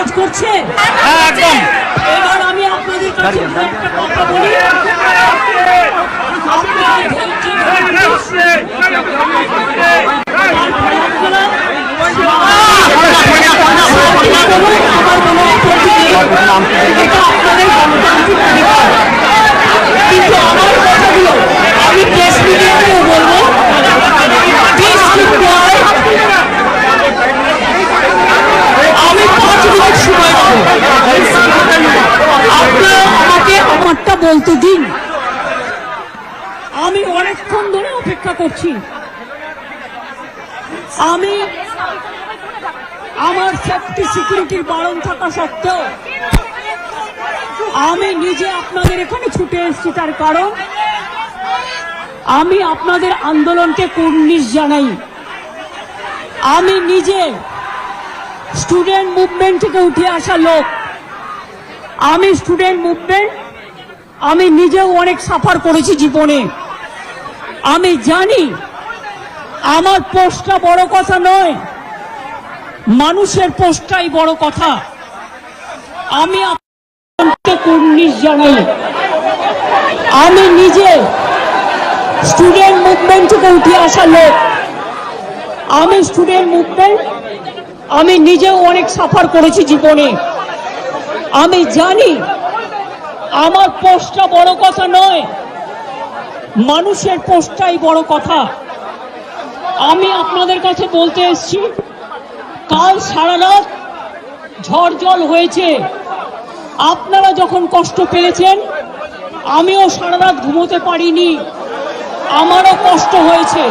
কাজ করছে। এবার আমি আপনাদের কাছে একটা কথা বলি, কিন্তু আমার কথাগুলো আমি প্রেস মিডিয়াতেও বলবো, আমি 5 মিনিট সময় দেবো, আপনারা আমাকে আমারটা বলতে দিন। আমি অনেকক্ষণ ধরে অপেক্ষা করছি। আমি আমার সেফটি সিকিউরিটির বারণ থাকা সত্ত্বেও আমি নিজে আপনাদের এখানে ছুটে এসেছি, তার কারণ আমি আপনাদের আন্দোলনকে কুর্নিশ জানাই। আমি নিজে স্টুডেন্ট মুভমেন্ট থেকে উঠে আসা লোক। আমি স্টুডেন্ট মুভমেন্ট, আমি নিজেও অনেক সাফার করেছি জীবনে। আমি জানি আমার পোস্টটা বড় কথা নয়, মানুষের পোস্টটাই বড় কথা। আমি আপনাকে কুর্নিশ জানাই। আমি নিজে স্টুডেন্ট মুভমেন্ট থেকে উঠে আসা লোক। আমি স্টুডেন্ট মুভমেন্ট, আমি নিজেও অনেক সাফার করেছি জীবনে। আমি জানি আমার পোস্টটা বড় কথা নয়, মানুষের পোস্টটাই বড় কথা। আমি আপনাদের কাছে বলতে এসেছি, কাল সারা রাত ঝড় জল হয়েছে। আপনারা যখন কষ্ট পেয়েছেন, আমিও সারা রাত ঘুমোতে পারিনি। আমারও কষ্ট হয়েছে,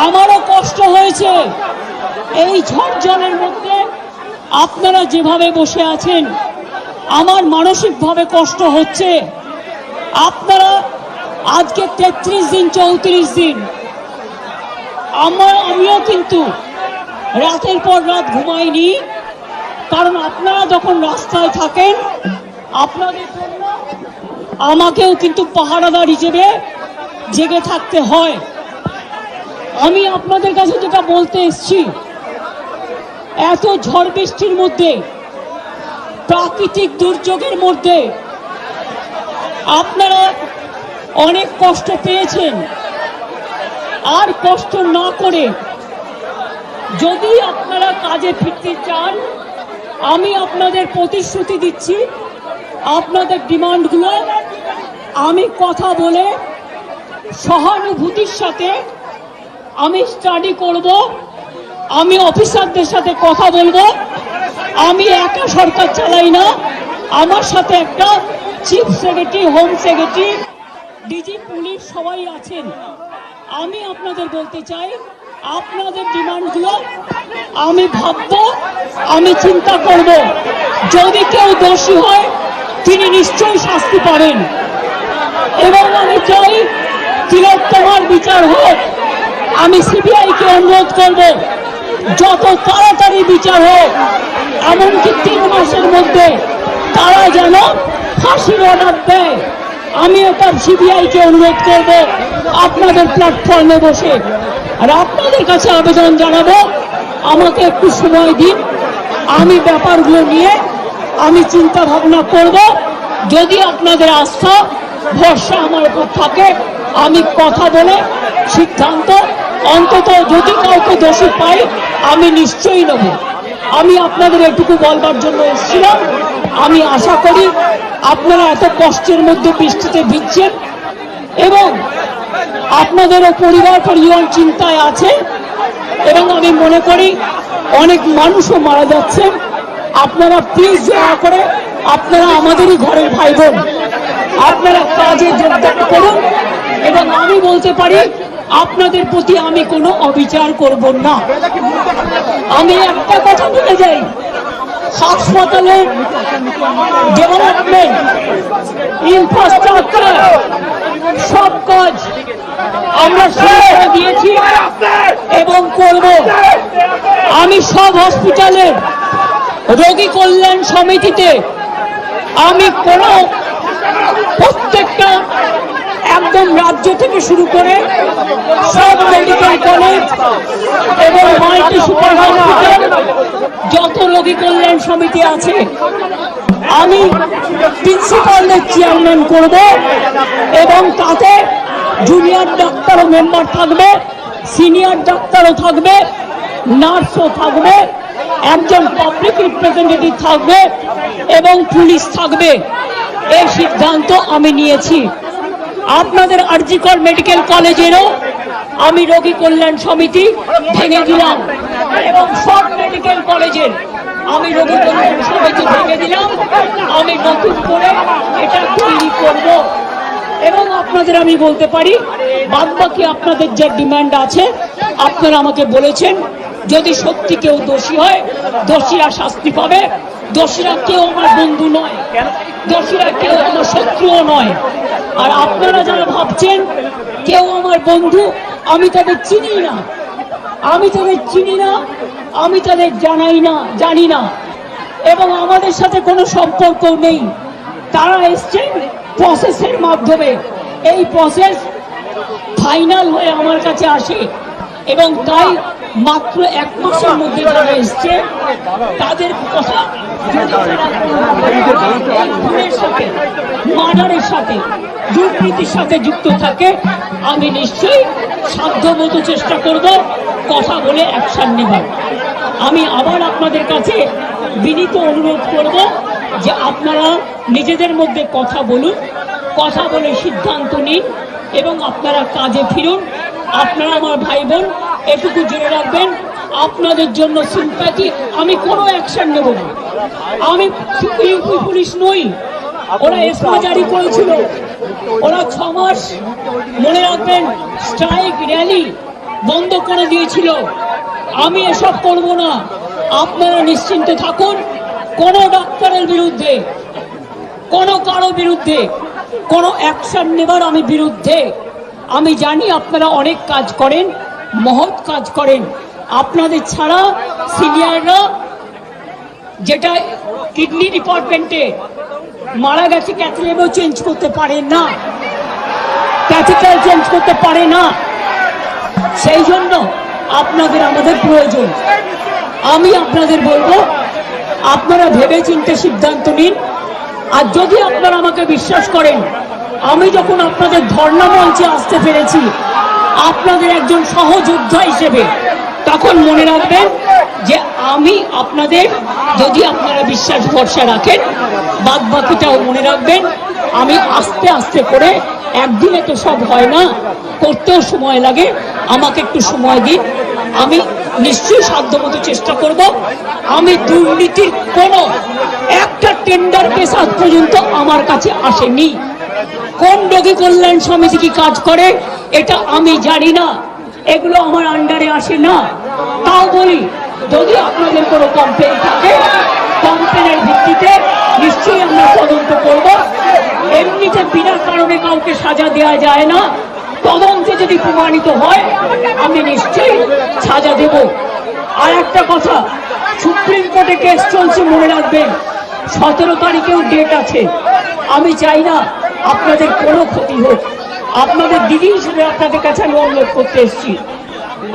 আমারও কষ্ট হয়েছে। এই ঝড় জলের মধ্যে আপনারা যেভাবে বসে আছেন, আমার মানসিকভাবে কষ্ট হচ্ছে। আপনারা আজকে 33 দিন 34 দিন, আমিও কিন্তু রাতের পর রাত ঘুমাইনি, কারণ আপনারা যখন রাস্তায় থাকেন, আপনাদের জন্য আমাকেও কিন্তু পাহারাদার হিসেবে জেগে থাকতে হয়। আমি আপনাদের কাছে যেটা বলতে এসেছি, এত ঝড় বৃষ্টির মধ্যে, প্রাকৃতিক দুর্যোগের মধ্যে আপনারা অনেক কষ্ট পেয়েছেন। আর কষ্ট না করে যদি আপনারা কাজে ফিরতে চান, আমি আপনাদের প্রতিশ্রুতি দিচ্ছি, আপনাদের ডিমান্ডগুলো আমি কথা বলে সহানুভূতির সাথে আমি স্টাডি করব। আমি অফিসারদের সাথে কথা বলবো। আমি একা সরকার চালাই না, আমার সাথে একটা chief secretary, home secretary, DG police সবাই আছেন। আমি আপনাদের বলতে চাই, আপনাদের ডিমান্ডগুলো আমি ভাববো, আমি চিন্তা করব। যদি কেউ দোষী হয়, তিনি নিশ্চয়ই শাস্তি পাবেন। এবং আমি চাই তিলোত্তমার বিচার হোক। আমি সিবিআইকে অনুরোধ করব, যত তাড়াতাড়ি বিচার হোক, এমনকি 3 মাসের মধ্যে তারা যেন ফাঁসির অর্ডার দেয়। আমি এটা সিবিআইকে অনুরোধ করব আপনাদের প্ল্যাটফর্মে বসে। আর আপনাদের কাছে আবেদন জানাবো, আমাকে একটু সময় দিন, আমি ব্যাপারগুলো নিয়ে আমি চিন্তা ভাবনা করব। যদি আপনাদের আস্থা ভরসা আমার উপর থাকে, আমি কথা বলে সিদ্ধান্ত, অন্তত যদি কাউকে দোষী পাই, আমি নিশ্চয়ই নেব। আমি আপনাদের এটুকু বলবার জন্য এসেছিলাম। আমি আশা করি আপনারা এত কষ্টের মধ্যে বৃষ্টিতে ভিজছেন এবং আপনাদেরও পরিবার পরিজন চিন্তায় আছে, এবং আমি মনে করি অনেক মানুষও মারা যাচ্ছেন। আপনারা প্লিজ দয়া করে, আপনারা আমাদেরই ঘরের ভাই বোন, আপনারা কাজে যোগদান করুন। এবং আমি বলতে পারি, আপনাদের প্রতি আমি কোনো অবিচার করব না। আমি একটা কথা বলে যাই, হাসপাতালের ডেভেলপমেন্ট, ইনফ্রাস্ট্রাকচার, সব কাজ আমরা শুরু করে দিয়েছি এবং করব। আমি সব হসপিটালের রোগী কল্যাণ সমিতিতে আমি প্রত্যেকটা একদম রাজ্য থেকে শুরু করে সব মেডিকেল কলেজ এবং মাল্টি সুপার হসপিটাল, যত রোগী কল্যাণ সমিতি আছে, আমি প্রিন্সিপালদের চেয়ারম্যান করব এবং তাতে জুনিয়র ডাক্তারও মেম্বার থাকবে, সিনিয়র ডাক্তারও থাকবে, নার্সও থাকবে, একজন পাবলিক রিপ্রেজেন্টেটিভ থাকবে এবং পুলিশ থাকবে। এই সিদ্ধান্ত আমি নিয়েছি। আপনাদের আরজিকর মেডিকেল কলেজেরও আমি রোগী কল্যাণ সমিতি ভেঙে দিলাম এবং সব মেডিকেল কলেজের আমি রোগী কল্যাণ সমিতি ভেঙে দিলাম। আমি নতুন করে এটা তৈরি করব এবং আপনাদের আমি বলতে পারি বাদবাকি আপনাদের যে ডিমান্ড আছে আপনারা আমাকে বলেছেন, যদি সত্যি কেউ দোষী হয় দোষীরা শাস্তি পাবে। দোষীরা কেউ আমার বন্ধু নয়, দোষীরা কেউ আমার শত্রুও নয়। আর আপনারা যারা ভাবছেন কেউ আমার বন্ধু, আমি তাদের চিনি না, আমি তাদের চিনি না, আমি তাদের জানি না এবং আমাদের সাথে কোনো সম্পর্ক নেই। তারা এসছেন প্রসেসের মাধ্যমে, এই প্রসেস ফাইনাল হয়ে আমার কাছে আসে এবং তাই মাত্র 1 মাসের মধ্যে যারা এসছে তাদের কথা সাথে, মার্ডারের সাথে, দুর্নীতির সাথে যুক্ত থাকে, আমি নিশ্চয়ই সাধ্যমতো চেষ্টা করব কথা বলে অ্যাকশন নেবার। আমি আবার আপনাদের কাছে বিনীত অনুরোধ করব যে আপনারা নিজেদের মধ্যে কথা বলুন, কথা বলে সিদ্ধান্ত নিন এবং আপনারা কাজে ফিরুন। আপনারা আমার ভাই বোন, এটুকু জেনে রাখবেন আপনাদের জন্য সিম্প্যাথি, আমি কোনো অ্যাকশন নেব না। আমি ইউপি পুলিশ নই, ওরা এসমা জারি করেছিল, ওরা 6 মাস মনে রাখবেন স্ট্রাইক র্যালি বন্ধ করে দিয়েছিল। আমি এসব করব না, আপনারা নিশ্চিন্ত থাকুন। কোন ডাক্তারের বিরুদ্ধে, কারো বিরুদ্ধে কোনো অ্যাকশন নেবার আমি বিরুদ্ধে। আমি জানি আপনারা অনেক কাজ করেন, মহৎ কাজ করেন। আপনাদের ছাড়া সিনিয়ররা, যেটা কিডনি ডিপার্টমেন্টে মারা গেছে, ক্যাথলেবও চেঞ্জ করতে পারে না, ক্যাথিটার চেঞ্জ করতে পারে না। সেই জন্য আপনাদের আমাদের প্রয়োজন। আমি আপনাদের বলবো আপনারা ভেবে চিন্তে সিদ্ধান্ত নিন। আর যদি আপনারা আমাকে বিশ্বাস করেন, আমি যখন আপনাদের ধর্ণা মঞ্চে আসতে পেরেছি আপনাদের একজন সহযোদ্ধা হিসেবে, তখন মনে রাখবেন যে আমি আপনাদের, যদি আপনারা বিশ্বাস ভরসা রাখেন, বাদ বাকিটাও মনে রাখবেন। আমি আস্তে আস্তে করে, একদিনে তো সব হয় না, করতেও সময় লাগে, আমাকে একটু সময় দিন। আমি নিশ্চয়ই সাধ্যমতো চেষ্টা করব। আমি দুর্নীতির কোনো একটা টেন্ডার কেস আজ পর্যন্ত আমার কাছে আসেনি। কোন রোগী কল্যাণ সমিতি কি কাজ করে এটা আমি জানি না, এগুলো আমার আন্ডারে আসে না। তাও বলি, যদি আপনাদের কোনো কমপ্লেন থাকে, কমপ্লেনের ভিত্তিতে নিশ্চয়ই আমরা তদন্ত করব। এমনিতে বিনা কারণে কাউকে সাজা দেওয়া যায় না। তদন্তে যদি প্রমাণিত হয় আমি নিশ্চয়ই সাজা দেব। আর একটা কথা, সুপ্রিম কোর্টে কেস চলছে, মনে রাখবেন 17 তারিখেও ডেট আছে। আমি চাই না আপনাদের কোনো ক্ষতি হোক। আপনাদের দিদি হিসেবে আপনাদের কাছে আমি অনুরোধ করতে এসেছি।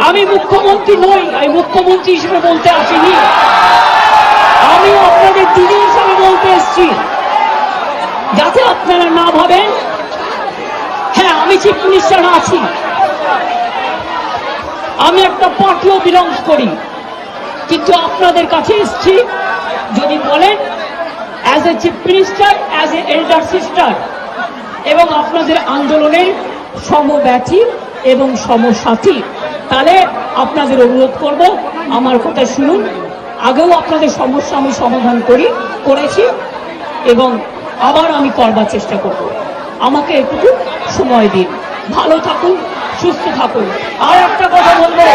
আমি মুখ্যমন্ত্রী নই, আমি মুখ্যমন্ত্রী হিসেবে বলতে আসিনি, আমি আপনাদের দিদি হিসেবে বলতে এসেছি। যাতে আপনারা না ভাবেন, হ্যাঁ আমি চিফ মিনিস্টার আছি, আমি একটা পার্টিও বিলংস করি, কিন্তু আপনাদের কাছে এসেছি যদি বলেন as a chief minister, as a elder sister এবং আপনাদের আন্দোলনের সমব্যথী এবং সমসাথী, তাহলে আপনাদের অনুরোধ করব আমার কথা শুনুন। আগেও আপনাদের সমস্যা আমি সমাধান করেছি এবং আবার আমি করবার চেষ্টা করব। আমাকে একটু সময় দিন। ভালো থাকুন, সুস্থ থাকুন। আর একটা কথা বলবো,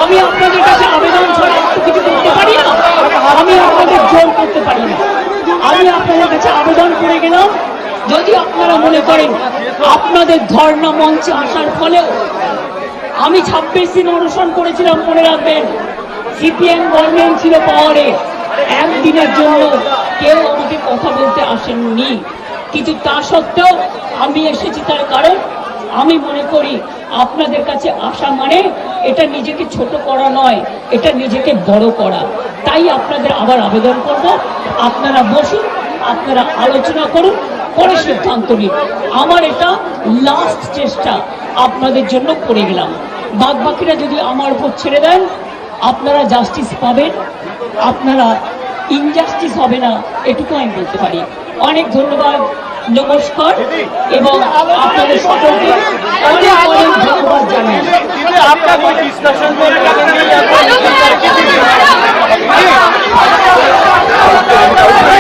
আমি আপনাদের কাছে আবেদন ছাড়া একটু কিছু করতে পারি না, আমি আপনাদের জোর করতে পারি না। আমি আপনাদের কাছে আবেদন করে গেলাম, যদি আপনারা মনে করেন আপনাদের ধর্ণা মঞ্চে আসার ফলেও, আমি 26 দিন অনশন করেছিলাম, মনে রাখবেন সিপিএম গভর্নমেন্ট ছিল পাওয়ারে, একদিনের জন্য কেউ আমাকে কথা বলতে আসেননি, কিন্তু তা সত্ত্বেও আমি এসেছি। তার কারণ আমি মনে করি আপনাদের কাছে আসা মানে এটা নিজেকে ছোট করা নয়, এটা নিজেকে বড় করা। তাই আপনাদের আবার আবেদন করব, আপনারা বসুন, আপনারা আলোচনা করুন, পরে সিদ্ধান্ত নিন। আমার এটা লাস্ট চেষ্টা আপনাদের জন্য করে গেলাম। বাদ বাকিরা যদি আমার উপর ছেড়ে দেন, আপনারা জাস্টিস পাবেন, আপনারা ইনজাস্টিস হবে না, এটুকু আমি বলতে পারি। অনেক ধন্যবাদ, নমস্কার, এবং আপনাদের সকলকে অনেক অনেক ধন্যবাদ জানাই। आपका कोई डिस्कशन